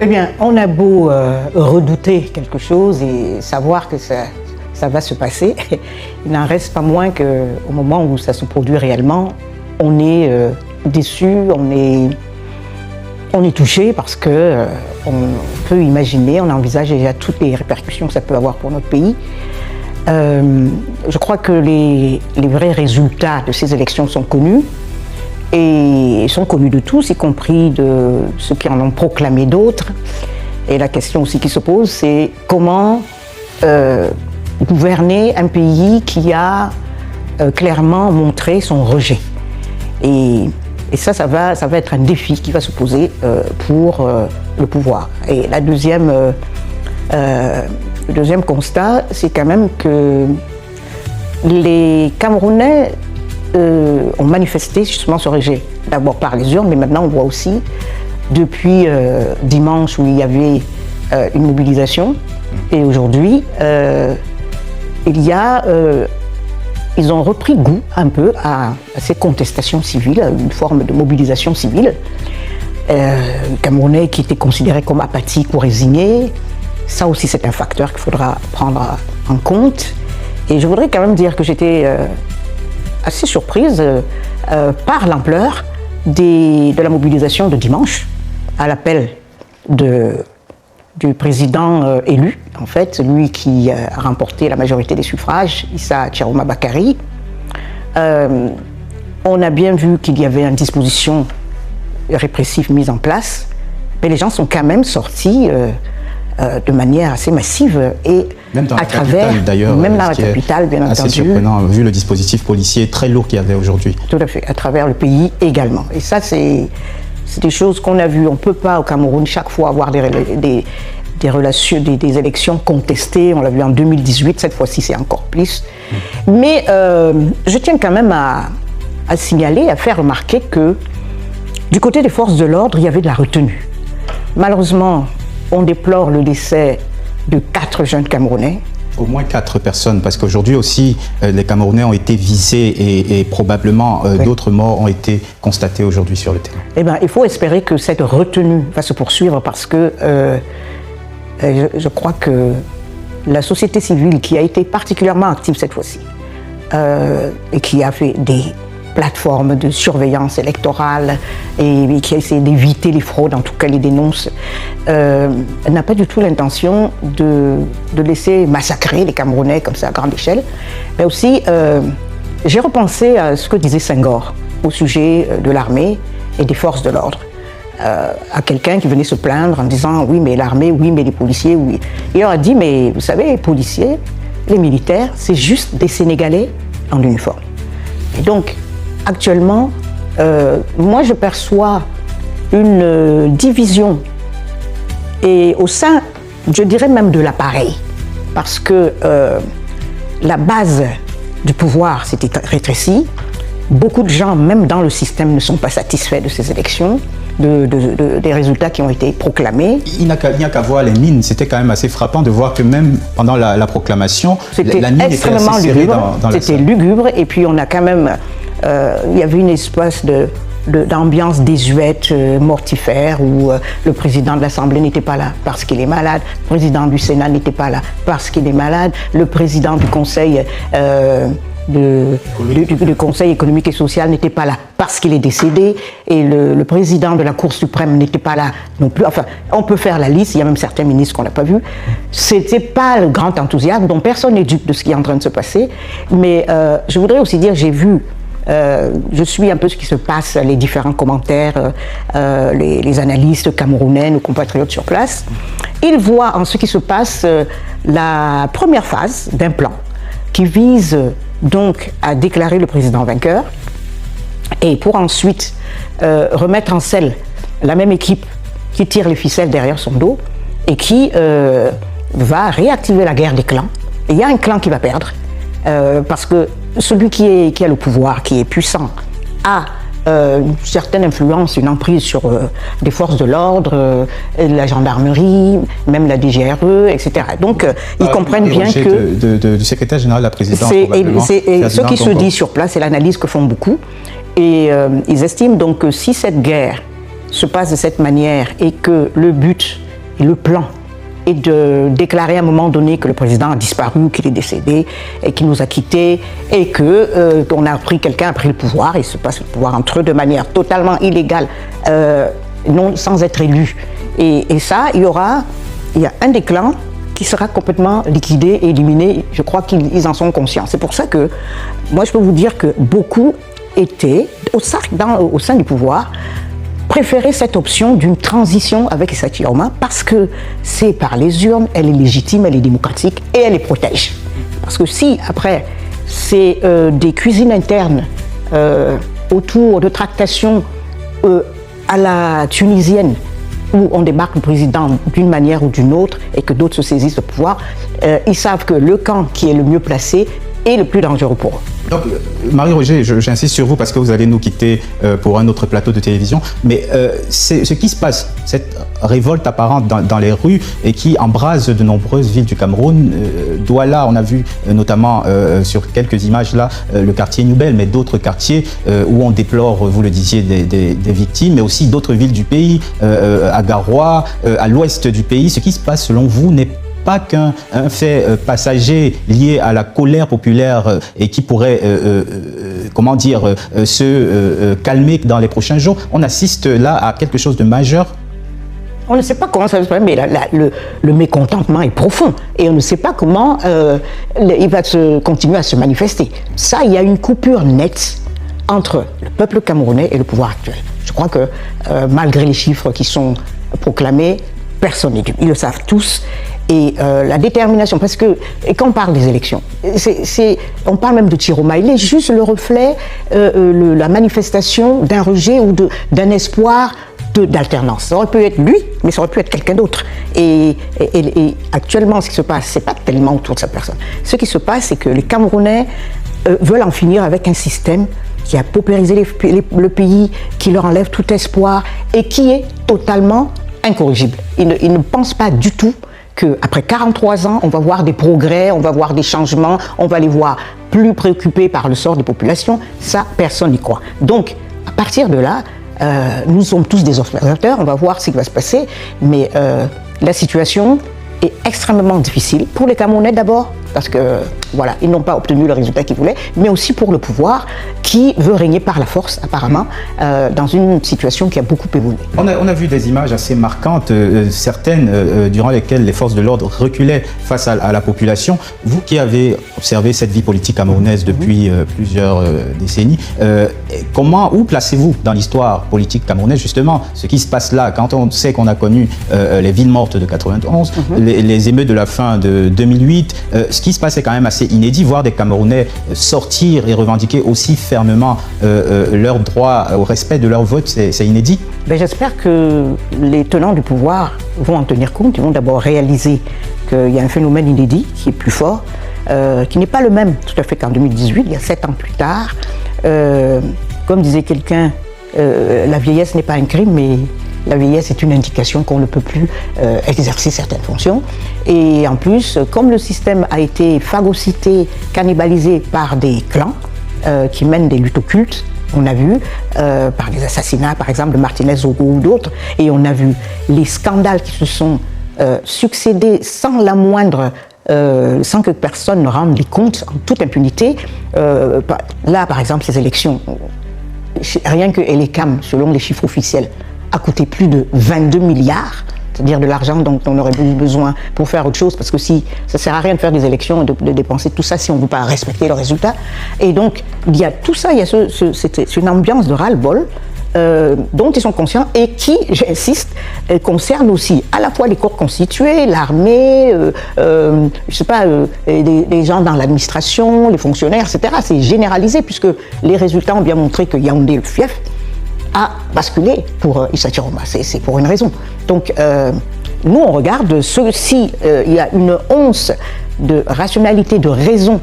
Eh bien, on a beau redouter quelque chose et savoir que ça va se passer, il n'en reste pas moins qu'au moment où ça se produit réellement, on est déçu, on est touché parce que on peut imaginer, on envisage déjà toutes les répercussions que ça peut avoir pour notre pays. Je crois que les vrais résultats de ces élections sont connus et sont connus de tous, y compris de ceux qui en ont proclamé d'autres. Et la question aussi qui se pose, c'est comment gouverner un pays qui a clairement montré son rejet. Et ça va être un défi qui va se poser pour le pouvoir. Et le deuxième constat, c'est quand même que les Camerounais ont manifesté justement ce rejet. D'abord par les urnes, mais maintenant on voit aussi, depuis dimanche où il y avait une mobilisation, et aujourd'hui, ils ont repris goût un peu à ces contestations civiles, à une forme de mobilisation civile. Les Camerounais qui étaient considérés comme apathiques ou résignés, ça aussi c'est un facteur qu'il faudra prendre en compte. Et je voudrais quand même dire que j'étais assez surprise par l'ampleur de la mobilisation de dimanche à l'appel du président élu, en fait, lui qui a remporté la majorité des suffrages, Issa Tcharouma Bakary. On a bien vu qu'il y avait une disposition répressive mise en place, mais les gens sont quand même sortis de manière assez massive et même dans la capitale, d'ailleurs, même dans la capitale, bien entendu. Assez surprenant, vu le dispositif policier très lourd qu'il y avait aujourd'hui. Tout à fait, à travers le pays également. Et ça, c'est des choses qu'on a vues. On ne peut pas au Cameroun chaque fois avoir des élections contestées. On l'a vu en 2018, cette fois-ci c'est encore plus. Mais je tiens quand même à signaler, à faire remarquer que du côté des forces de l'ordre, il y avait de la retenue. Malheureusement, on déplore le décès de 4 jeunes Camerounais. Au moins 4 personnes, parce qu'aujourd'hui aussi, les Camerounais ont été visés et probablement d'autres morts ont été constatés aujourd'hui sur le terrain. Eh bien, il faut espérer que cette retenue va se poursuivre parce que je crois que la société civile qui a été particulièrement active cette fois-ci et qui a fait des plateformes de surveillance électorale et qui a essayé d'éviter les fraudes, en tout cas les dénonce, n'a pas du tout l'intention de laisser massacrer les Camerounais comme ça à grande échelle. Mais aussi, j'ai repensé à ce que disait Senghor au sujet de l'armée et des forces de l'ordre. À quelqu'un qui venait se plaindre en disant oui mais l'armée, oui mais les policiers, oui. Et on a dit mais vous savez les policiers, les militaires, c'est juste des Sénégalais en uniforme. Et donc actuellement, moi je perçois une division et au sein, je dirais même de l'appareil, parce que la base du pouvoir s'était rétrécie. Beaucoup de gens, même dans le système, ne sont pas satisfaits de ces élections, des résultats qui ont été proclamés. Il n'y a qu'à voir les mines. C'était quand même assez frappant de voir que même pendant la proclamation, la mine était assez serrée dans la salle. C'était lugubre, et puis on a quand même... il y avait une espèce d'ambiance désuète, mortifère, où le président de l'Assemblée n'était pas là parce qu'il est malade, le président du Sénat n'était pas là parce qu'il est malade, le président du Conseil... du Conseil économique et social n'était pas là parce qu'il est décédé, et le président de la Cour suprême n'était pas là non plus. Enfin, on peut faire la liste, il y a même certains ministres qu'on n'a pas vus. C'était pas le grand enthousiasme, dont personne n'est dupe de ce qui est en train de se passer. Mais je voudrais aussi dire, j'ai vu, je suis un peu ce qui se passe, les différents commentaires, les analystes camerounais, nos compatriotes sur place. Ils voient en ce qui se passe la première phase d'un plan qui vise donc à déclarer le président vainqueur et pour ensuite remettre en selle la même équipe qui tire les ficelles derrière son dos et qui va réactiver la guerre des clans. Et il y a un clan qui va perdre parce que celui qui a le pouvoir, qui est puissant, a une certaine influence, une emprise sur des forces de l'ordre, la gendarmerie, même la DGRE, etc. Donc, ils comprennent bien que... Du secrétaire général de la présidence, ce qui se dit sur place, c'est l'analyse que font beaucoup. Et ils estiment donc que si cette guerre se passe de cette manière et que le but, le plan est de déclarer à un moment donné que le président a disparu, qu'il est décédé et qu'il nous a quittés et qu'on a pris quelqu'un a pris le pouvoir et se passe le pouvoir entre eux de manière totalement illégale, non, sans être élu. Et ça, il y a un des clans qui sera complètement liquidé et éliminé. Je crois qu'ils en sont conscients. C'est pour ça que moi je peux vous dire que beaucoup étaient au sein du pouvoir préférer cette option d'une transition avec Issa Chiroma parce que c'est par les urnes, elle est légitime, elle est démocratique et elle les protège. Parce que si après c'est des cuisines internes autour de tractations à la tunisienne où on débarque le président d'une manière ou d'une autre et que d'autres se saisissent de pouvoir, ils savent que le camp qui est le mieux placé est le plus dangereux pour eux. Donc, Marie-Roger, j'insiste sur vous parce que vous allez nous quitter pour un autre plateau de télévision, mais c'est ce qui se passe, cette révolte apparente dans les rues et qui embrase de nombreuses villes du Cameroun. Douala, on a vu notamment sur quelques images là, le quartier Noubel, mais d'autres quartiers où on déplore, vous le disiez, des victimes, mais aussi d'autres villes du pays, à Garoua, à l'ouest du pays. Ce qui se passe selon vous n'est pas qu'un fait passager lié à la colère populaire et qui pourrait, se calmer dans les prochains jours. On assiste là à quelque chose de majeur. On ne sait pas comment ça va se passer, mais le mécontentement est profond et on ne sait pas comment il va continuer à se manifester. Ça, il y a une coupure nette entre le peuple camerounais et le pouvoir actuel. Je crois que malgré les chiffres qui sont proclamés, personne n'est dupe. Ils le savent tous. Et la détermination, parce que quand on parle des élections, on parle même de Chiroma, il est juste le reflet, la manifestation d'un rejet ou d'un espoir d'alternance. Ça aurait pu être lui, mais ça aurait pu être quelqu'un d'autre. Et actuellement, ce qui se passe, c'est pas tellement autour de sa personne. Ce qui se passe, c'est que les Camerounais veulent en finir avec un système qui a paupérisé le pays, qui leur enlève tout espoir et qui est totalement incorrigible. Ils ne pensent pas du tout qu'après 43 ans, on va voir des progrès, on va voir des changements, on va les voir plus préoccupés par le sort des populations. Ça, personne n'y croit. Donc, à partir de là, nous sommes tous des observateurs, on va voir ce qui va se passer, mais la situation est extrêmement difficile pour les Camerounais d'abord, parce que voilà, ils n'ont pas obtenu le résultat qu'ils voulaient, mais aussi pour le pouvoir qui veut régner par la force apparemment dans une situation qui a beaucoup évolué. On a vu des images assez marquantes, certaines durant lesquelles les forces de l'ordre reculaient face à la population. Vous qui avez observé cette vie politique camerounaise depuis plusieurs décennies, où placez-vous dans l'histoire politique camerounaise justement ce qui se passe là, quand on sait qu'on a connu les villes mortes de 91, les émeutes de la fin de 2008, ce qui se passe est quand même assez inédit, voir des Camerounais sortir et revendiquer aussi fermement leur droit au respect de leur vote, c'est inédit. J'espère que les tenants du pouvoir vont en tenir compte, ils vont d'abord réaliser qu'il y a un phénomène inédit qui est plus fort, qui n'est pas le même tout à fait qu'en 2018, il y a 7 ans plus tard. Comme disait quelqu'un, la vieillesse n'est pas un crime, mais la vieillesse est une indication qu'on ne peut plus exercer certaines fonctions. Et en plus, comme le système a été phagocyté, cannibalisé par des clans qui mènent des luttes occultes, on a vu par des assassinats, par exemple, de Martinez Zogo ou d'autres, et on a vu les scandales qui se sont succédés sans la moindre sans que personne ne rende les comptes en toute impunité. Là, par exemple, ces élections, rien que Elecam, selon les chiffres officiels, a coûté plus de 22 milliards, c'est-à-dire de l'argent dont on aurait besoin pour faire autre chose, parce que si ça ne sert à rien de faire des élections et de dépenser tout ça si on ne veut pas respecter le résultat. Et donc, il y a tout ça, il y a c'est une ambiance de ras-le-bol dont ils sont conscients et qui, j'insiste, concerne aussi à la fois les corps constitués, l'armée, les gens dans l'administration, les fonctionnaires, etc. C'est généralisé puisque les résultats ont bien montré que Yaoundé, le fief, a basculé pour Issa Chiroma. C'est pour une raison. Donc, nous, on regarde s'il y a une once de rationalité, de raison